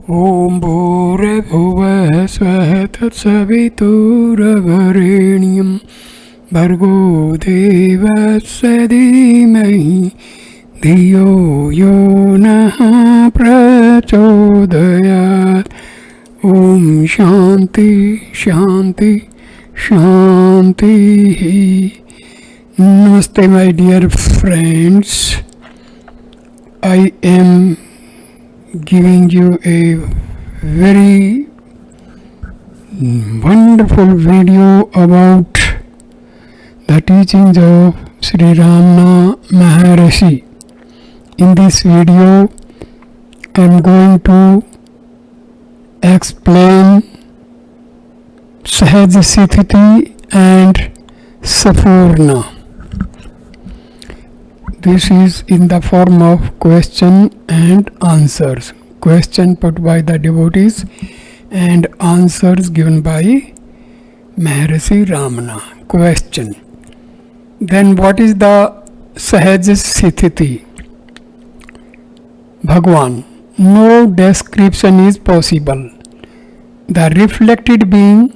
ॐ भूर्भुवः स्वः तत्सवितुर्वरेण्यं भर्गो देवस्य धीमहि धियो यो नः प्रचोदयात्। ॐ शान्ति शान्ति शान्तिः। Namaste my dear friends, I am giving you a very wonderful video about the teachings of Sri Ramana Maharshi. In this video I am going to explain Sahaja and Sphurna. This is in the form of question and answers. Question put by the devotees and answers given by Maharshi Ramana. Question. Then what is the Sahaja Sthiti? Bhagwan. No description is possible. The reflected being,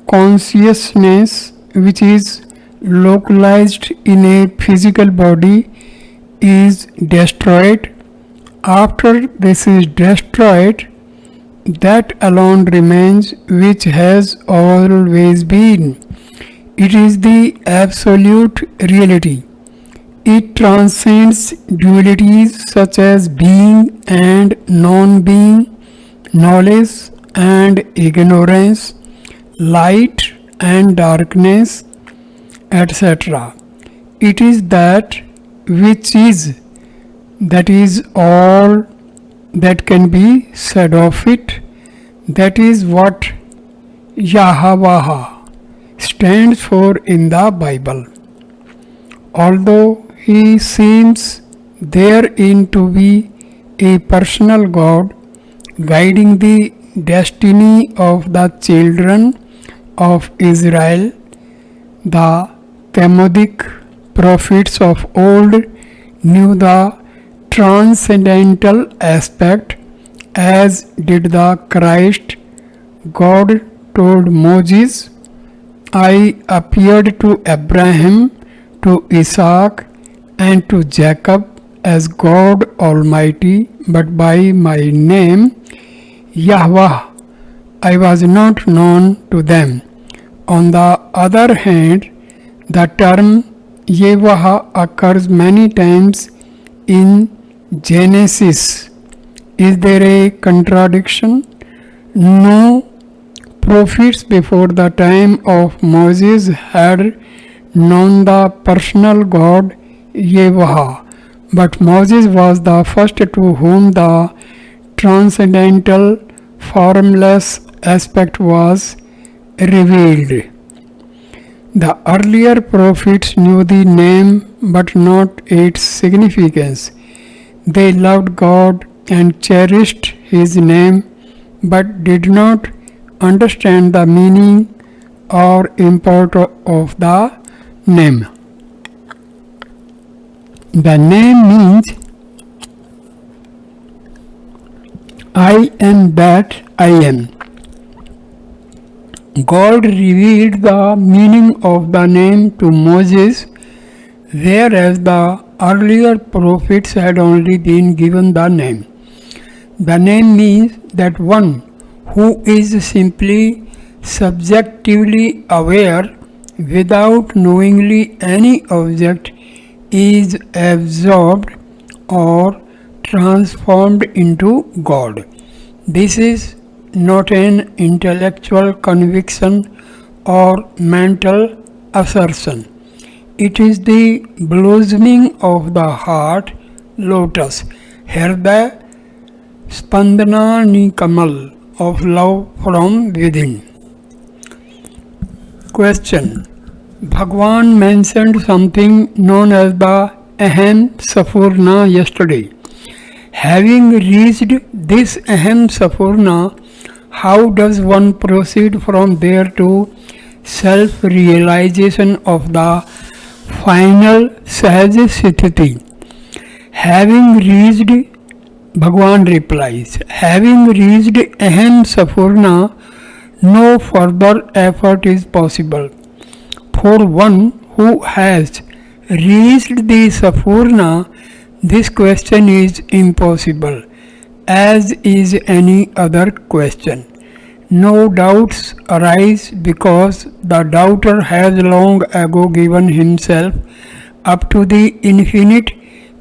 consciousness which is localized in a physical body is destroyed. After this is destroyed, that alone remains which has always been. It is the absolute reality. It transcends dualities such as being and non-being, knowledge and ignorance, light and darkness, etc. It is that which is, that is all that can be said of it. That is what Yahweh stands for in the Bible. Although he seems therein to be a personal God guiding the destiny of the children of Israel, the Talmudic prophets of old knew the transcendental aspect, as did the Christ. God told Moses, I appeared to Abraham, to Isaac, and to Jacob as God Almighty, but by my name, Yahweh, I was not known to them. On the other hand, the term Yahweh occurs many times in Genesis. Is there a contradiction? No. Prophets before the time of Moses had known the personal God Yahweh, but Moses was the first to whom the transcendental, formless aspect was revealed. The earlier prophets knew the name but not its significance. They loved God and cherished His name but did not understand the meaning or import of the name. The name means I am that I am. God revealed the meaning of the name to Moses, whereas the earlier prophets had only been given the name. The name means that one who is simply subjectively aware without knowingly any object is absorbed or transformed into God. This is not an intellectual conviction or mental assertion. It is the blossoming of the heart lotus, Hirday Spandana Nikamal of love from within. Question. Bhagwan mentioned something known as the Aham Sphurana yesterday. Having reached this Aham Sphurana, how does one proceed from there to self-realization of the final Sahaja Sthiti? Having reached Bhagwan replies, having reached Aham Sphurana, no further effort is possible. For one who has reached the Sphurana, this question is impossible, as is any other question. No doubts arise because the doubter has long ago given himself up to the infinite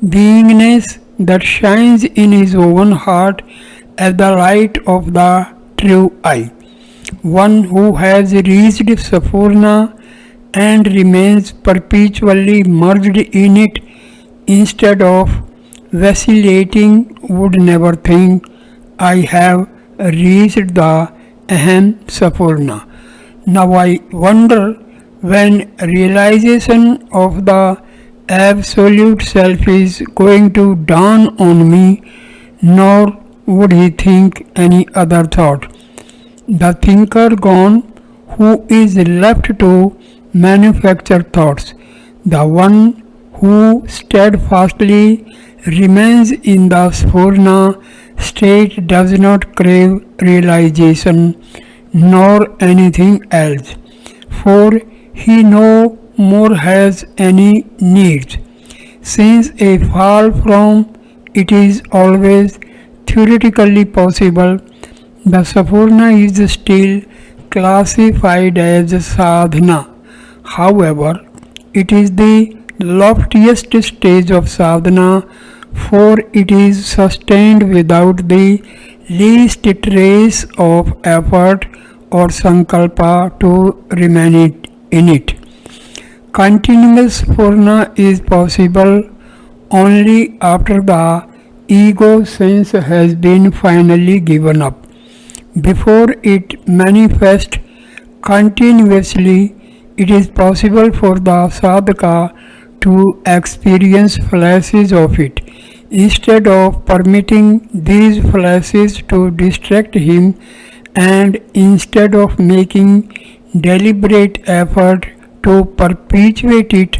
beingness that shines in his own heart as the light of the true eye. One who has reached Sphurana and remains perpetually merged in it instead of vacillating would never think, I have reached the Aham Sphurana. Now I wonder when realization of the absolute self is going to dawn on me, nor would he think any other thought. The thinker gone, who is left to manufacture thoughts, the one who steadfastly remains in the Spurna state does not crave realization nor anything else, for he no more has any needs. Since a fall from it is always theoretically possible, the Spurna is still classified as sadhana. However, it is the loftiest stage of sadhana, for it is sustained without the least trace of effort or sankalpa to remain in it. Continuous Spurna is possible only after the ego sense has been finally given up. Before it manifests continuously, it is possible for the sadhaka to experience flashes of it. Instead of permitting these flashes to distract him, and instead of making deliberate effort to perpetuate it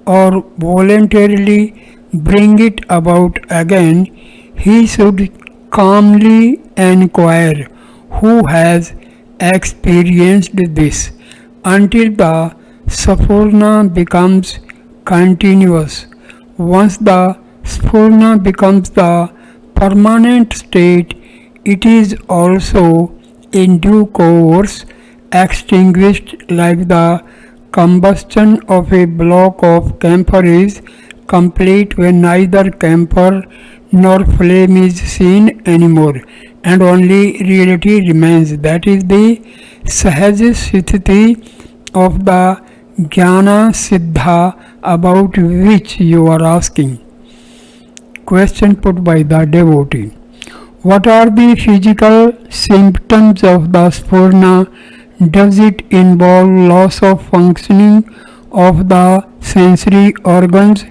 or voluntarily bring it about again, he should calmly inquire who has experienced this until the Spurna becomes continuous. Once the Spurna becomes the permanent state, it is also in due course extinguished like the combustion of a block of camphor is complete when neither camphor nor flame is seen anymore and only reality remains. That is the Sahaja sthiti of the Gyana Siddha about which you are asking. Question put by the devotee. What are the physical symptoms of the Spurna? Does it involve loss of functioning of the sensory organs?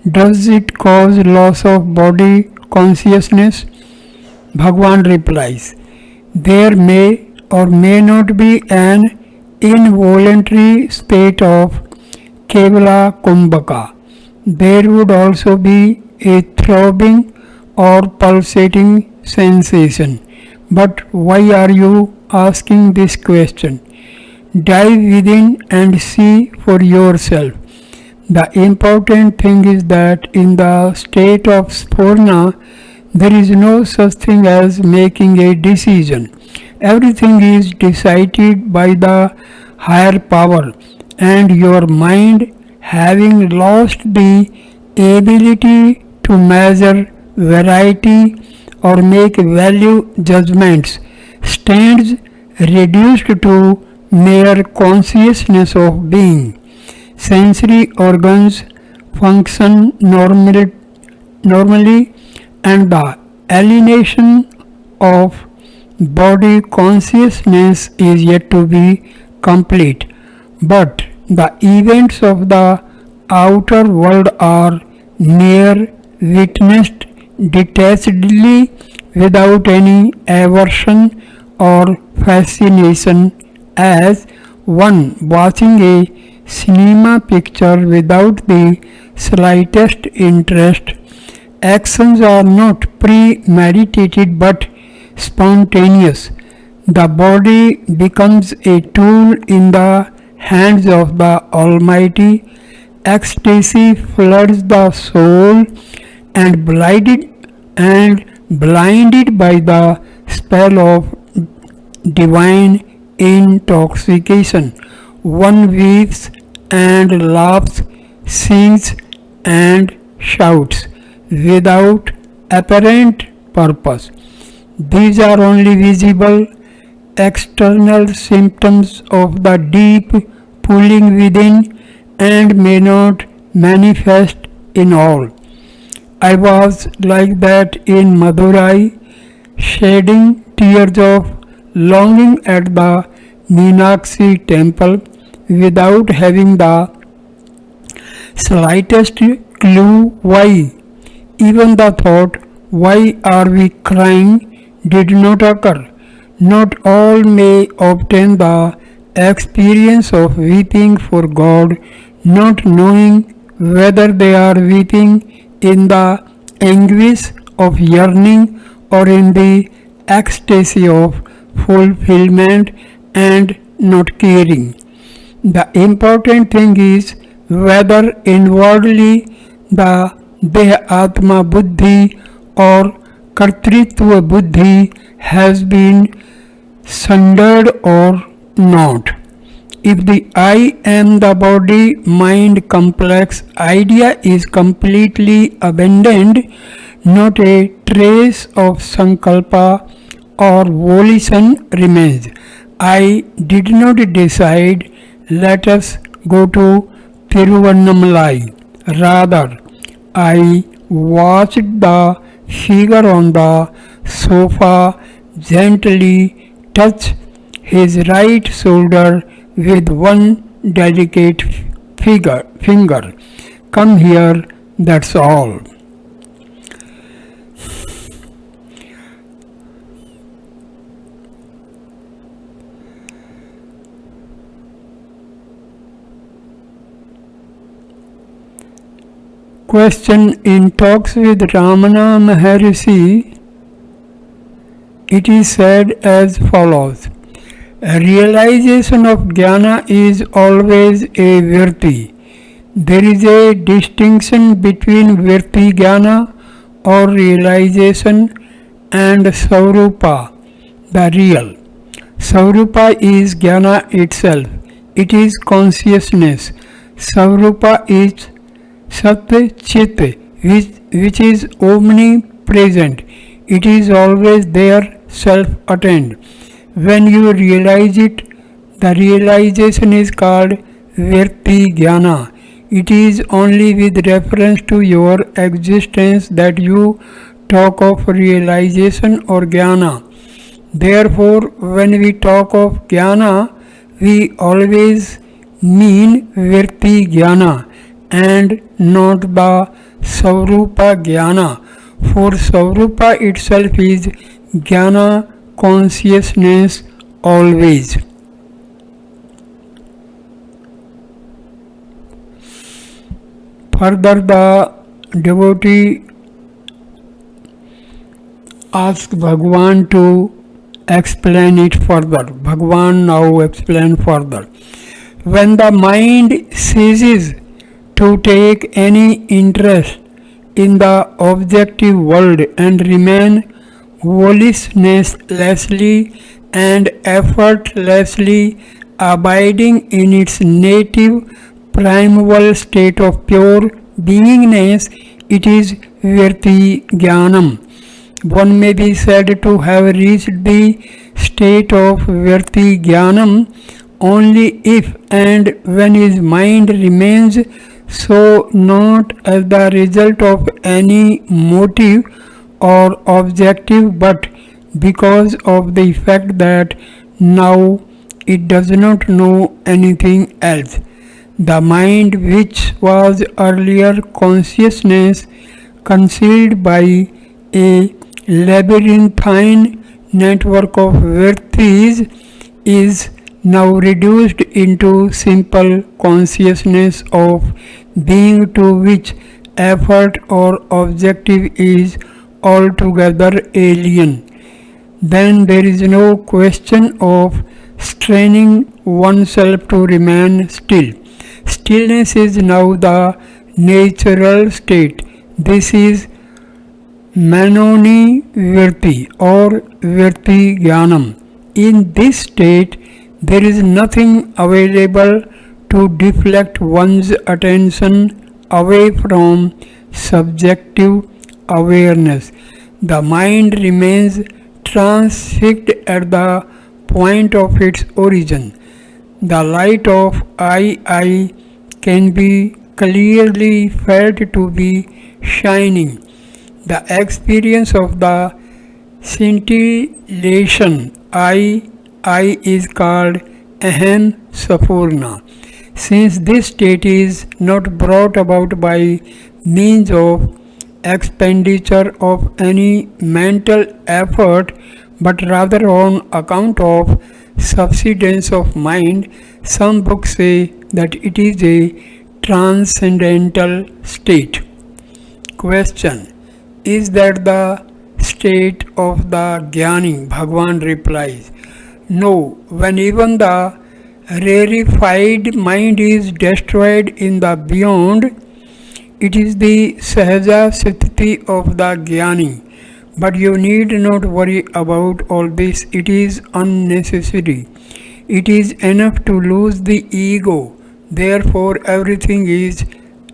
Does it cause loss of body consciousness? Bhagwan replies, there may or may not be an involuntary state of Kevala Kumbhaka. There would also be a throbbing or pulsating sensation. But why are you asking this question? Dive within and see for yourself. The important thing is that in the state of Spurna, there is no such thing as making a decision. Everything is decided by the higher power, and your mind, having lost the ability to measure variety or make value judgments, stands reduced to mere consciousness of being. Sensory organs function normally, and the alienation of body consciousness is yet to be complete. But the events of the outer world are mere witnessed detachedly without any aversion or fascination, as one watching a cinema picture without the slightest interest Actions are not premeditated but spontaneous. The body becomes a tool in the hands of the Almighty. Ecstasy floods the soul and blinded by the spell of divine intoxication. One weeps and laughs, sings and shouts without apparent purpose. These are only visible external symptoms of the deep pulling within and may not manifest in all. I was like that in Madurai, shedding tears of longing at the Meenakshi temple without having the slightest clue why. Even the thought, why are we crying, did not occur. Not all may obtain the experience of weeping for God, not knowing whether they are weeping in the anguish of yearning or in the ecstasy of fulfillment and not caring. The important thing is whether inwardly the Deha Atma Buddhi or Kartritva Buddhi has been sundered or not. If the I am the body mind complex idea is completely abandoned, not a trace of sankalpa or volition remains. I did not decide, let us go to Tiruvannamalai. Rather, I watched the figure on the sofa gently touch his right shoulder with one delicate finger. Come here, that's all. Question: in talks with Ramana Maharshi, it is said as follows: a realization of Gyana is always a Vritti. There is a distinction between Vritti Gyana or realization and Swarupa, the real. Swarupa is Gyana itself. It is consciousness. Swarupa is Sat Chit, which is omnipresent. It is always there, self-attained. When you realize it, the realization is called Vritti Gyana. It is only with reference to your existence that you talk of realization or Gyana. Therefore, when we talk of Gyana, we always mean Vritti Gyana and not the Swarupa Gyana, for Swarupa itself is Gyana consciousness always. Further, the devotee asks Bhagwan to explain it further. Bhagwan now explain further. When the mind ceases to take any interest in the objective world and remain volitionlessly and effortlessly abiding in its native primal state of pure beingness, it is Vritti Jnanam. One may be said to have reached the state of Vritti Jnanam only if and when his mind remains so, not as the result of any motive or objective, but because of the fact that now it does not know anything else. The mind, which was earlier consciousness concealed by a labyrinthine network of vrittis, is now reduced into simple consciousness of being, to which effort or objective is altogether alien, then there is no question of straining oneself to remain still. Stillness is now the natural state. This is Manoni Vritti or Vritti Jnanam. In this state, there is nothing available to deflect one's attention away from subjective awareness. The mind remains transfixed at the point of its origin. The light of I can be clearly felt to be shining. The experience of the scintillation I is called Aham Sphurana. Since this state is not brought about by means of expenditure of any mental effort but rather on account of subsidence of mind, some books say that it is a transcendental state. Question: is that the state of the Jnani? Bhagavan replies, no, when even the rarefied mind is destroyed in the beyond, it is the Sahaja Sthiti of the Jnani. But you need not worry about all this, it is unnecessary. It is enough to lose the ego, therefore everything is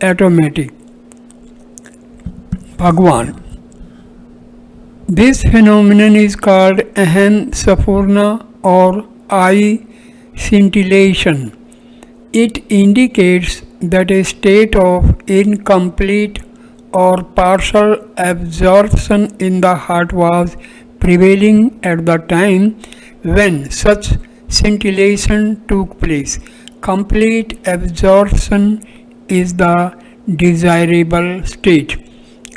automatic. Bhagavan. This phenomenon is called Aham Sphurana or I scintillation. It indicates that a state of incomplete or partial absorption in the heart was prevailing at the time when such scintillation took place. Complete absorption is the desirable state.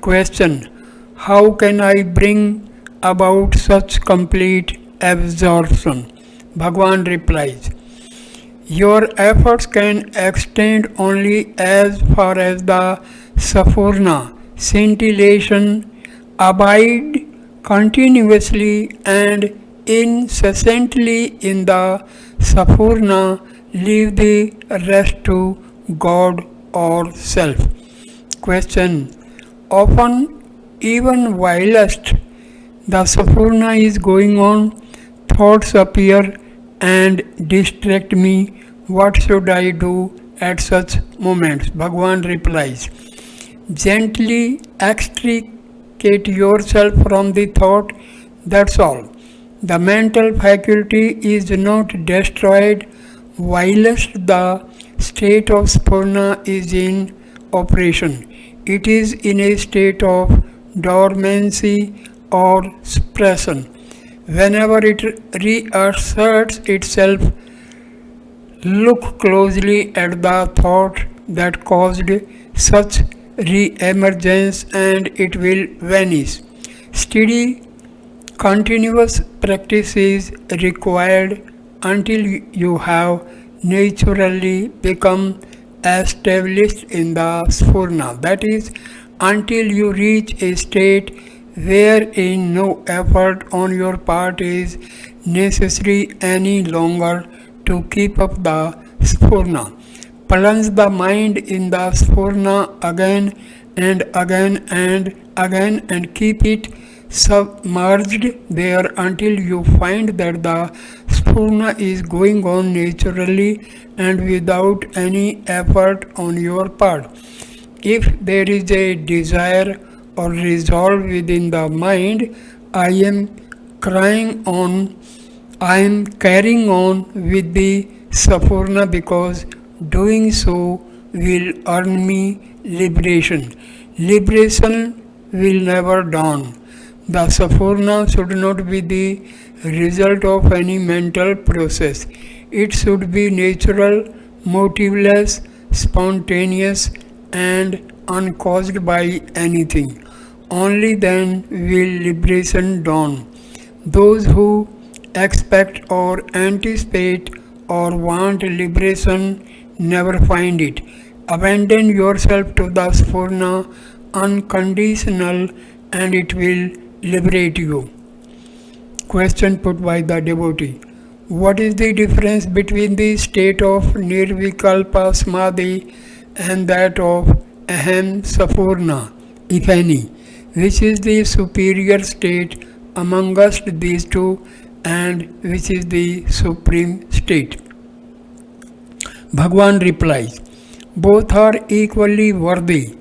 Question: how can I bring about such complete absorption? Bhagavan replies, your efforts can extend only as far as the Sphurana, scintillation, abide continuously and incessantly in the Spurna, leave the rest to God or self. Question: often, even whilst the Spurna is going on, thoughts appear and distract me. What should I do at such moments? Bhagavan replies, gently extricate yourself from the thought, that's all. The mental faculty is not destroyed whilst the state of Spurna is in operation. It is in a state of dormancy or suppression. Whenever it reasserts itself, look closely at the thought that caused such re-emergence and it will vanish. Steady, continuous practice is required until you have naturally become established in the Spurna. That is, until you reach a state wherein no effort on your part is necessary any longer to keep up the Spurna. Plunge the mind in the Spurna again and again and again and keep it submerged there until you find that the Spurna is going on naturally and without any effort on your part. If there is a desire or resolve within the mind, I am carrying on with the Spurna because doing so will earn me liberation. Liberation will never dawn. The Spurna should not be the result of any mental process. It should be natural, motiveless, spontaneous, and uncaused by anything. Only then will liberation dawn. Those who expect or anticipate or want liberation never find it. Abandon yourself to the Spurna, unconditional, and it will liberate you. Question put by the devotee. What is the difference between the state of Nirvikalpa Samadhi and that of Aham Sphurana, if any? Which is the superior state amongst these two, and which is the supreme state? Bhagwan replies, both are equally worthy.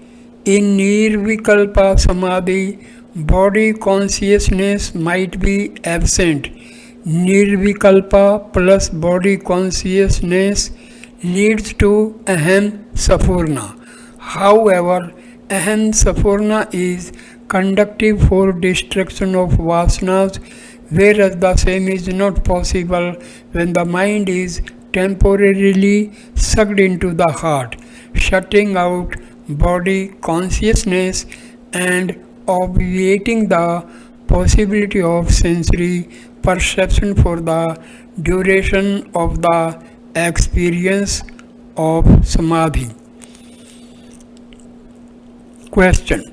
In Nirvikalpa Samadhi, body consciousness might be absent. Nirvikalpa plus body consciousness leads to Aham Sphurana. However, Aham Sphurana is conductive for destruction of vasanas, whereas the same is not possible when the mind is temporarily sucked into the heart, shutting out body consciousness and obviating the possibility of sensory perception for the duration of the experience of Samadhi. Question.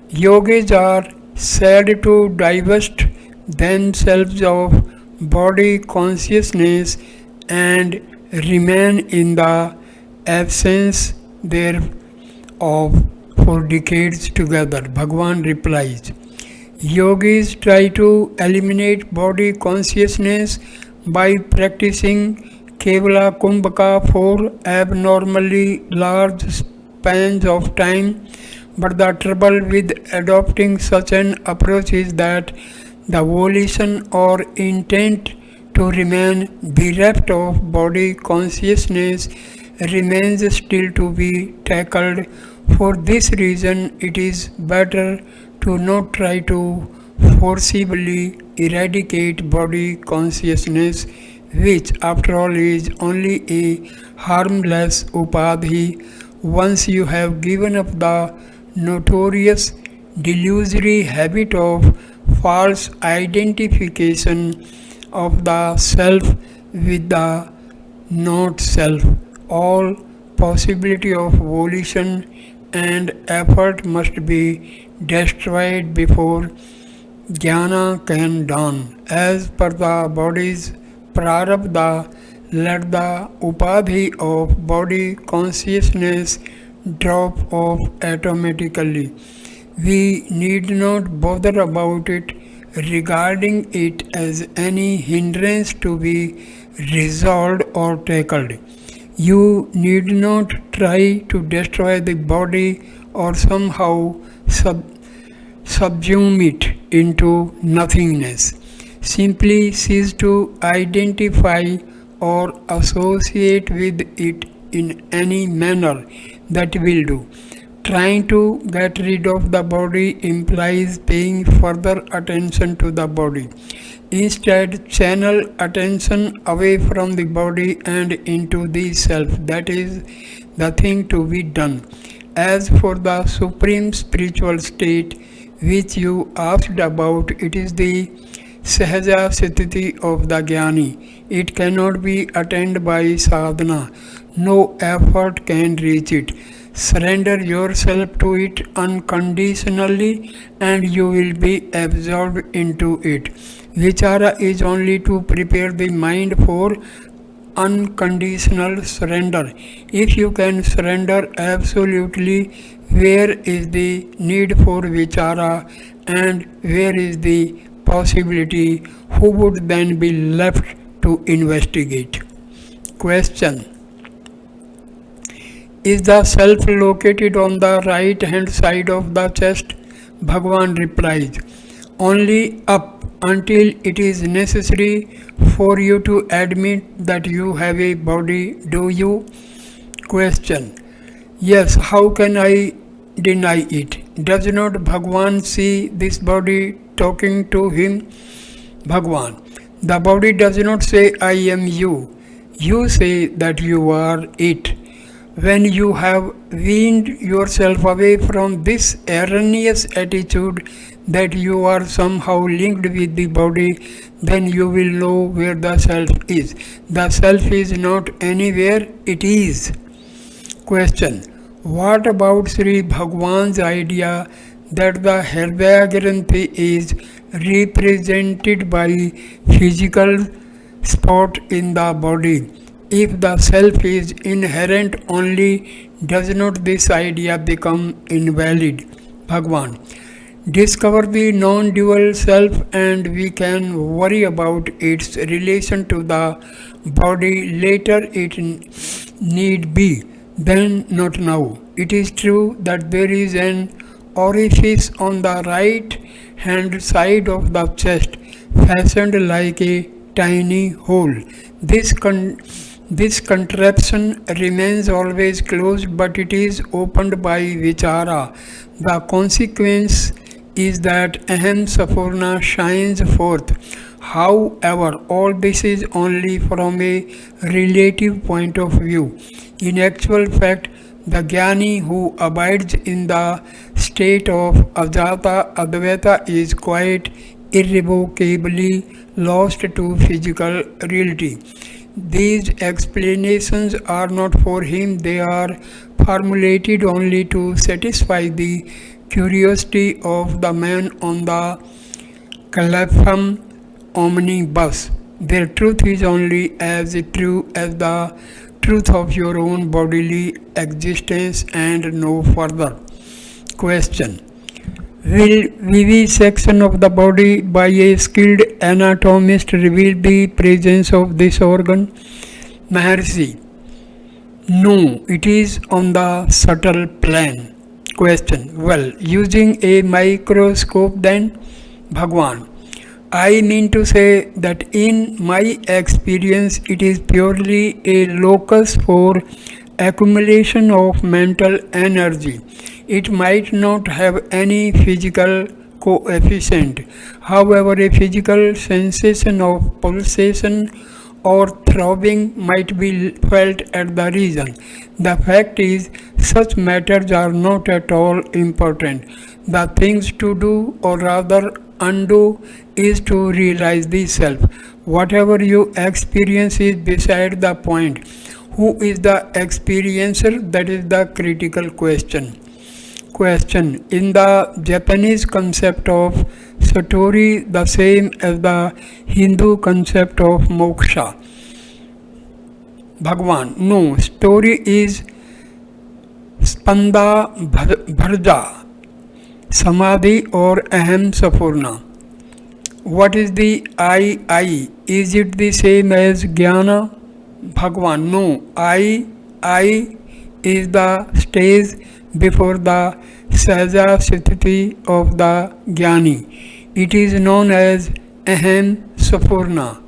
Yogis are said to divest themselves of body consciousness and remain in the absence thereof for decades together. Bhagwan replies, yogis try to eliminate body consciousness by practicing Kevala Kumbhaka for abnormally large spans of time, but the trouble with adopting such an approach is that the volition or intent to remain bereft of body consciousness remains still to be tackled. For this reason, it is better to not try to forcibly eradicate body consciousness, which after all is only a harmless upadhi. Once you have given up the notorious delusory habit of false identification of the self with the not self, all possibility of volition and effort must be destroyed before Gyana can dawn. As per the body's prarabdha, let the upadhi of body consciousness drop off automatically. We need not bother about it, regarding it as any hindrance to be resolved or tackled. You need not try to destroy the body or somehow subsume it into nothingness. Simply cease to identify or associate with it in any manner that will do. Trying to get rid of the body implies paying further attention to the body. Instead, channel attention away from the body and into the self. That is the thing to be done. As for the supreme spiritual state which you asked about, it is the Sahaja sthiti of the Jnani. It cannot be attained by sadhana. No effort can reach it. Surrender yourself to it unconditionally and you will be absorbed into it. Vichara is only to prepare the mind for unconditional surrender. If you can surrender absolutely, where is the need for vichara and where is the possibility? Who would then be left to investigate? Question. Is the self located on the right hand side of the chest? Bhagwan replies, only up until it is necessary for you to admit that you have a body. Do you? Question. Yes, how can I deny it? Does not Bhagwan see this body talking to him? Bhagwan. The body does not say I am you. You say that you are it. When you have weaned yourself away from this erroneous attitude that you are somehow linked with the body, then you will know where the self is. The self is not anywhere, it is. Question. What about Sri Bhagwan's idea that the Hridaya Granthi is represented by physical spot in the body? If the self is inherent only, does not this idea become invalid? Bhagwan. Discover the non dual self and we can worry about its relation to the body later, it need be, then not now. It is true that there is an orifice on the right hand side of the chest, fashioned like a tiny hole. This this contraption remains always closed, but it is opened by vichara. The consequence is that Aham Sphurana shines forth. However, all this is only from a relative point of view. In actual fact, the Jnani who abides in the state of Ajata Advaita is quite irrevocably lost to physical reality. These explanations are not for him, they are formulated only to satisfy the curiosity of the man on the Calapham omnibus. Their truth is only as true as the truth of your own bodily existence and no further. Question. Will vivisection of the body by a skilled anatomist reveal the presence of this organ? Maharshi. No, it is on the subtle plane. Question. Well, using a microscope then? Bhagwan. I mean to say that in my experience it is purely a locus for accumulation of mental energy. It might not have any physical coefficient. However, a physical sensation of pulsation or throbbing might be felt at the region. The fact is, such matters are not at all important. The things to do, or rather undo, is to realize the self. Whatever you experience is beside the point. Who is the experiencer? That is the critical question. Question. In the Japanese concept of satori, the same as the Hindu concept of moksha. Bhagwan. No, story is spanda bharja, samadhi or aham Sphurana. What is the I? Is it the same as Gyana? Bhagwan. No, I is the stage before the Sahaja Sthiti of the Jnani. It is known as Aham Sphurana,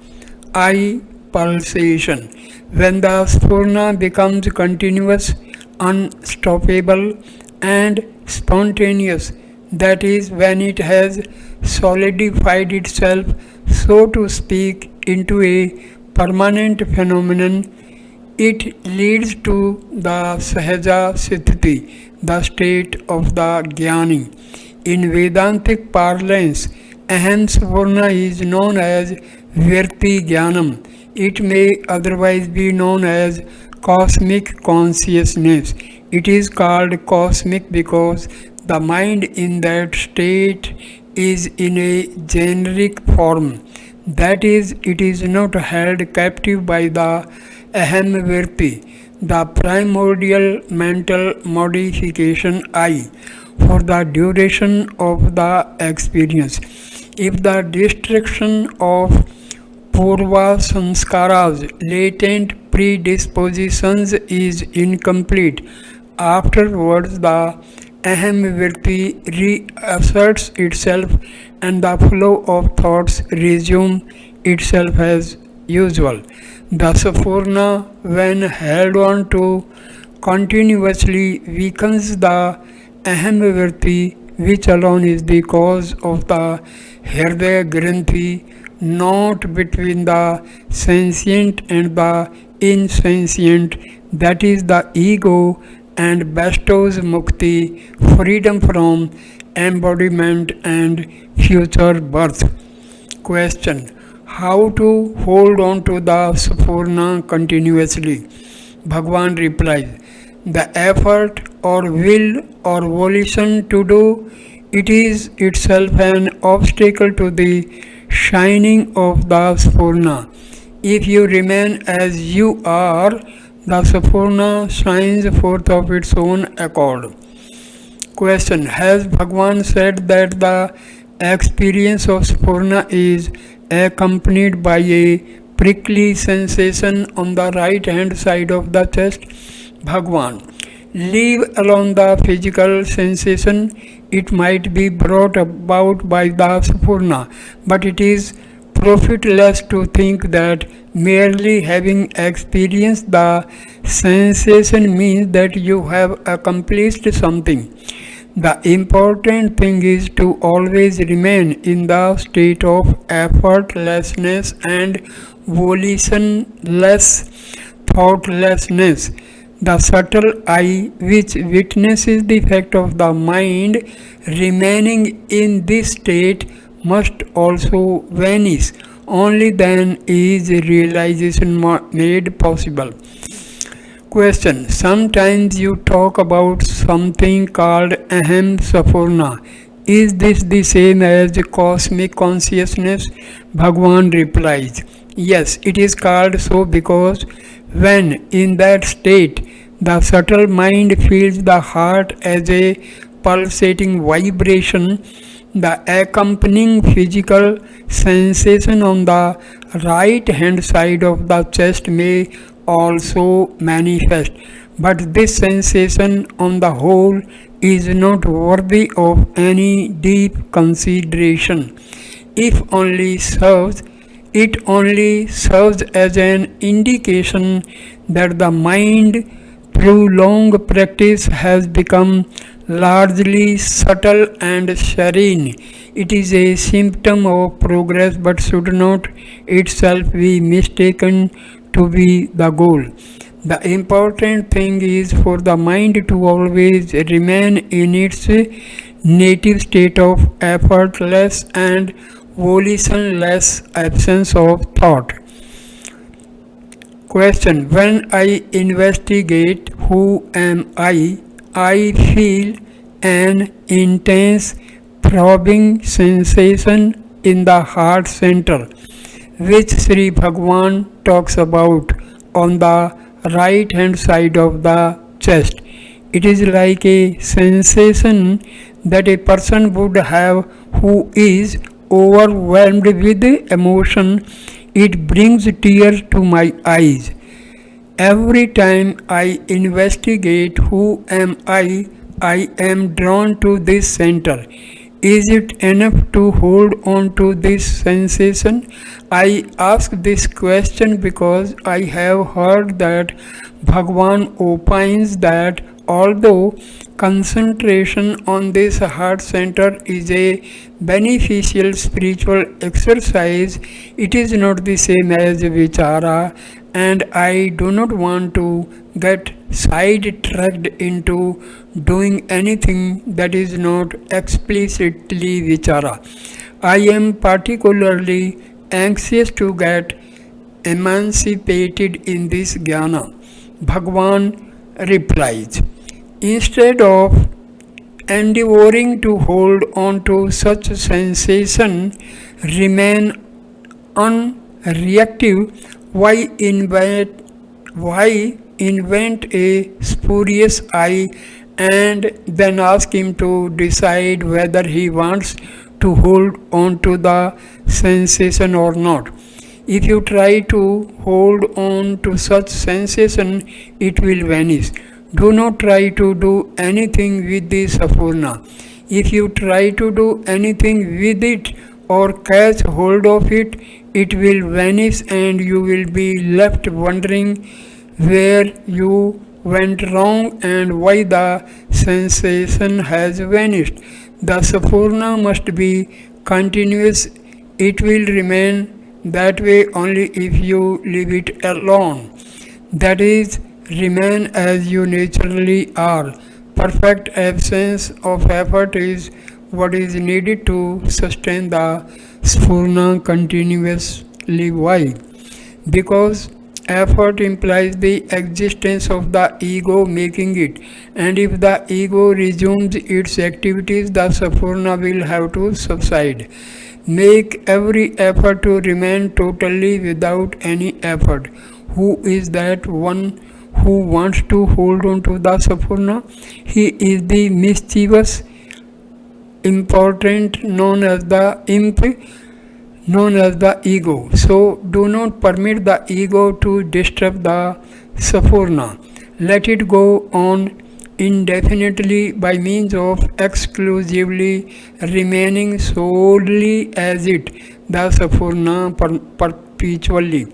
I pulsation. When the Spurna becomes continuous, unstoppable and spontaneous, that is when it has solidified itself, so to speak, into a permanent phenomenon, it leads to the Sahaja Sthiti, the state of the Jnani. In Vedantic parlance, Aham Sphurana is known as Vritti Jnanam. It may otherwise be known as cosmic consciousness. It is called cosmic because the mind in that state is in a generic form. That is, it is not held captive by the Aham Vritti, the primordial mental modification I, for the duration of the experience. If the destruction of Purva Sanskaras, latent predispositions, is incomplete, afterwards the Aham Vritti reasserts itself and the flow of thoughts resume itself as usual. The Spurna, when held on to continuously, weakens the Aham Vritti, which alone is the cause of the Hridaya Granthi, not between the sentient and the insentient, that is the ego, and bestows mukti, freedom from embodiment and future birth. Question. How to hold on to the Spurna continuously? Bhagwan replies, the effort or will or volition to do, it is itself an obstacle to the shining of the Spurna. If you remain as you are, the Spurna shines forth of its own accord. Question: has Bhagwan said that the experience of Spurna is accompanied by a prickly sensation on the right hand side of the chest? Bhagwan: leave alone the physical sensation. It might be brought about by the Spurna, but it is profitless to think that merely having experienced the sensation means that you have accomplished something. The important thing is to always remain in the state of effortlessness and volitionless thoughtlessness. The subtle eye, which witnesses the fact of the mind remaining in this state, must also vanish. Only then is realization made possible. Question: sometimes you talk about something called Aham Sphurana. Is this the same as cosmic consciousness? Bhagwan replies, yes, it is called so because when in that state the subtle mind feels the heart as a pulsating vibration, the accompanying physical sensation on the right hand side of the chest may also manifest, but this sensation on the whole is not worthy of any deep consideration. If only serves, it only serves as an indication that the mind through long practice has become largely subtle and serene. It is a symptom of progress but should not itself be mistaken to be the goal. The important thing is for the mind to always remain in its native state of effortless and volitionless absence of thought. Question: when I investigate who am I feel an intense throbbing sensation in the heart center, which Sri Bhagwan talks about on the right hand side of the chest. It is like a sensation that a person would have who is overwhelmed with emotion. It brings tears to my eyes. Every time I investigate who I am drawn to this center. Is it enough to hold on to this sensation? I ask this question because I have heard that Bhagwan opines that although concentration on this heart center is a beneficial spiritual exercise, it is not the same as vichara, and I do not want to get sidetracked into doing anything that is not explicitly vichara. I am particularly anxious to get emancipated in this Gyana. Bhagwan replies, instead of endeavoring to hold on to such sensation, remain unreactive. Why invent a spurious I and then ask him to decide whether he wants to hold on to the sensation or not? If you try to hold on to such sensation, it will vanish. Do not try to do anything with the Spurna. If you try to do anything with it or catch hold of it, it will vanish and you will be left wondering where you went wrong and why the sensation has vanished. The Spurna must be continuous. It will remain that way only if you leave it alone. That is, remain as you naturally are. Perfect absence of effort is what is needed to sustain the Spurna continuously. Why? Because effort implies the existence of the ego making it, and if the ego resumes its activities, the Spurna will have to subside. Make every effort to remain totally without any effort. Who is that one who wants to hold on to the Spurna? He is the mischievous, important, known as the imp, known as the ego. So do not permit the ego to disturb the Spurna. Let it go on indefinitely by means of exclusively remaining solely as it, the Spurna perpetually.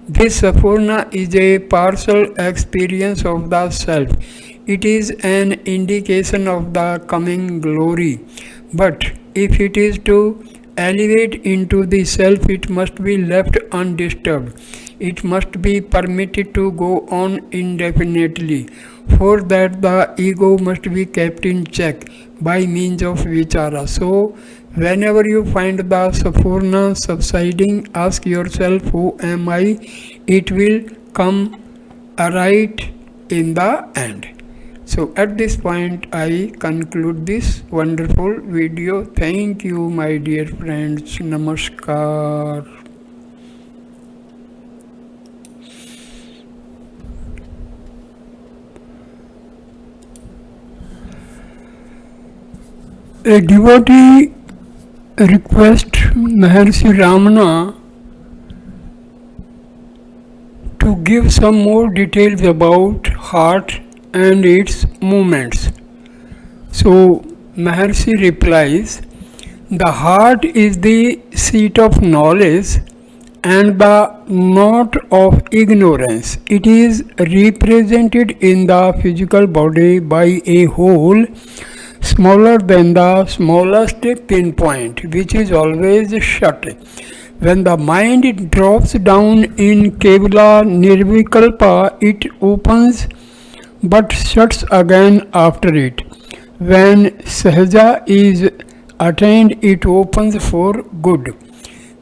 This Spurna is a partial experience of the self. It is an indication of the coming glory. But if it is to elevate into the self, it must be left undisturbed. It must be permitted to go on indefinitely. For that, the ego must be kept in check by means of vichara. So, whenever you find the Spurna subsiding, ask yourself, who am I? It will come right in the end. So at this point I conclude this wonderful video. Thank you, my dear friends. Namaskar. A devotee requests Maharshi Ramana to give some more details about heart and its movements. So Maharshi replies, the heart is the seat of knowledge and the knot of ignorance. It is represented in the physical body by a hole smaller than the smallest pinpoint, which is always shut. When the mind drops down in Kevila Nirvikalpa, it opens but shuts again after it. When Sahaja is attained, it opens for good.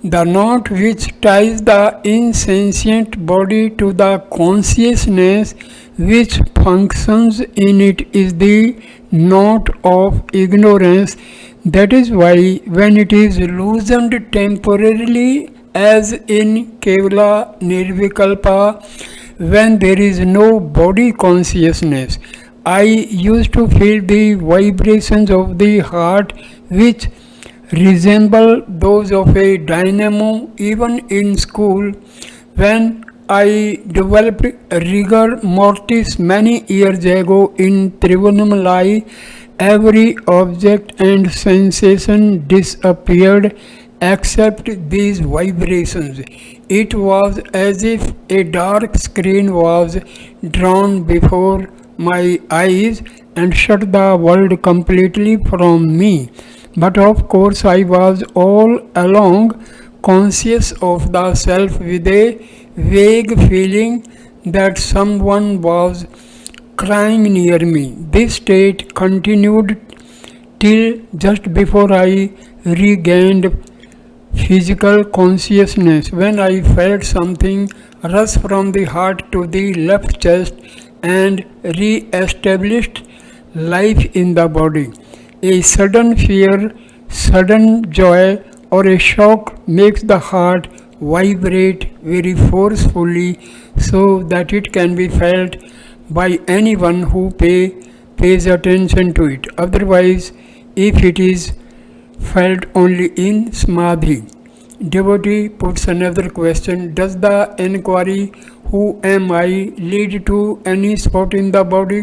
The knot which ties the insentient body to the consciousness which functions in it is the knot of ignorance. That is why when it is loosened temporarily, as in Kevila Nirvikalpa, when there is no body consciousness, I used to feel the vibrations of the heart which resemble those of a dynamo. Even in school, when I developed rigor mortis many years ago in Trigonometry, every object and sensation disappeared except these vibrations. It was as if a dark screen was drawn before my eyes and shut the world completely from me. But of course I was all along conscious of the self with a vague feeling that someone was crying near me. This state continued till just before I regained physical consciousness, when I felt something rush from the heart to the left chest and re-established life in the body. A sudden fear, sudden joy, or a shock makes the heart vibrate very forcefully so that it can be felt by anyone who pays attention to it. Otherwise, if it is felt only in Samadhi. Devotee puts another question, does the inquiry, who am I, lead to any spot in the body?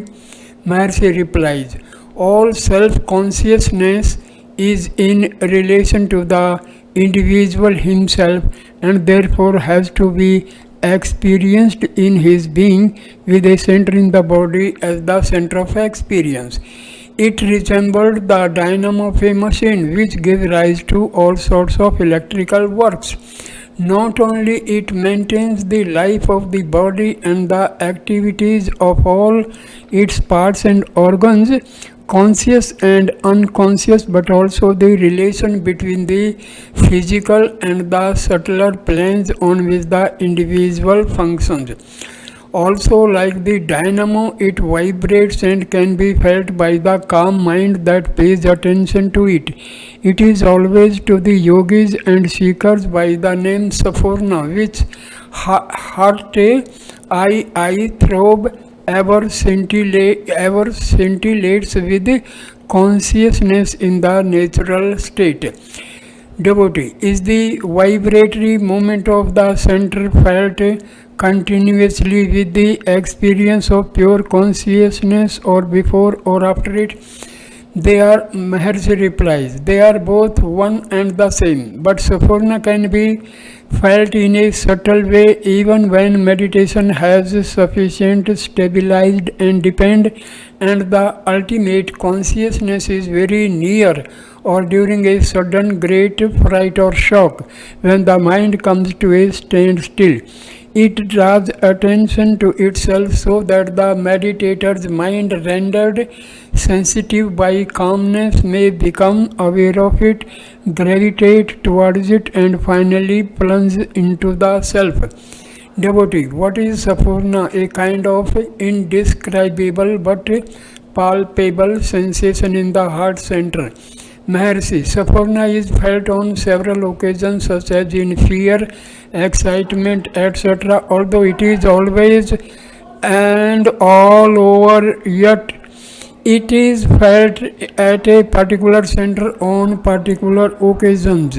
Maharshi replies, all self-consciousness is in relation to the individual himself and therefore has to be experienced in his being with a center in the body as the center of experience. It resembled the dynamo of a machine which gives rise to all sorts of electrical works. Not only it maintains the life of the body and the activities of all its parts and organs, conscious and unconscious, but also the relation between the physical and the subtler planes on which the individual functions. Also, like the dynamo, it vibrates and can be felt by the calm mind that pays attention to it. It is always to the yogis and seekers by the name Sphurna, which heart I throb ever scintillates with consciousness in the natural state. Devotee is the vibratory movement of the center felt continuously with the experience of pure consciousness or before or after it. They are, Maharshi replies, they are both one and the same, but Sphurna can be felt in a subtle way even when meditation has sufficient stabilized and depend and the ultimate consciousness is very near, or during a sudden great fright or shock when the mind comes to a standstill. It draws attention to itself so that the meditator's mind, rendered sensitive by calmness, may become aware of it, gravitate towards it, and finally plunge into the self. Devotee, what is Sphurna? A kind of indescribable but palpable sensation in the heart center. Maharshi, Sphurna is felt on several occasions, such as in fear, excitement, etc., although it is always and all over, yet it is felt at a particular center on particular occasions.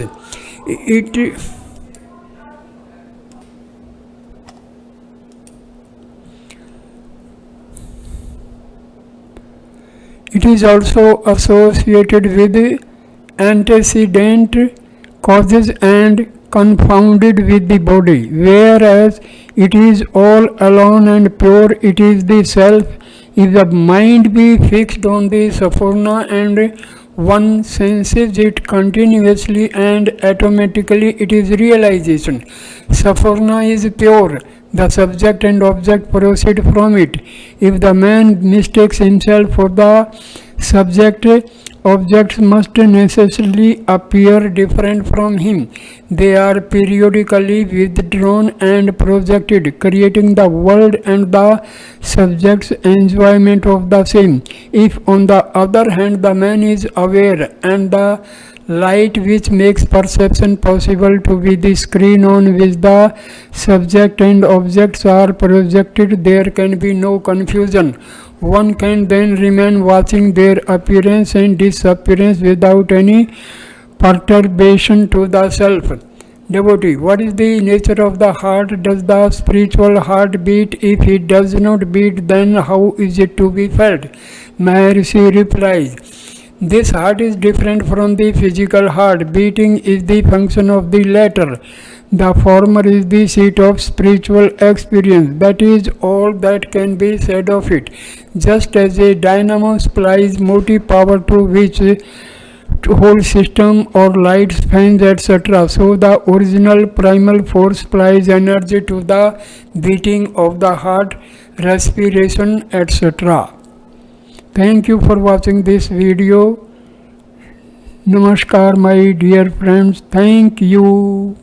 It is also associated with antecedent causes and confounded with the body, whereas it is all alone and pure, it is the self. If the mind be fixed on the Sphurna and one senses it continuously and automatically, it is realization. Sphurna is pure. The subject and object proceed from it. If the man mistakes himself for the subject, objects must necessarily appear different from him. They are periodically withdrawn and projected, creating the world and the subject's enjoyment of the same. If, on the other hand, the man is aware and the light which makes perception possible to be the screen on which the subject and objects are projected, there can be no confusion. One can then remain watching their appearance and disappearance without any perturbation to the self. Devotee, what is the nature of the heart? Does the spiritual heart beat? If it does not beat, then how is it to be felt? Maharshi replies, this heart is different from the physical heart. Beating is the function of the latter. The former is the seat of spiritual experience. That is all that can be said of it. Just as a dynamo supplies motive power to which whole system or lights, fans, etc., so the original primal force supplies energy to the beating of the heart, respiration, etc. Thank you for watching this video. Namaskar, my dear friends. Thank you.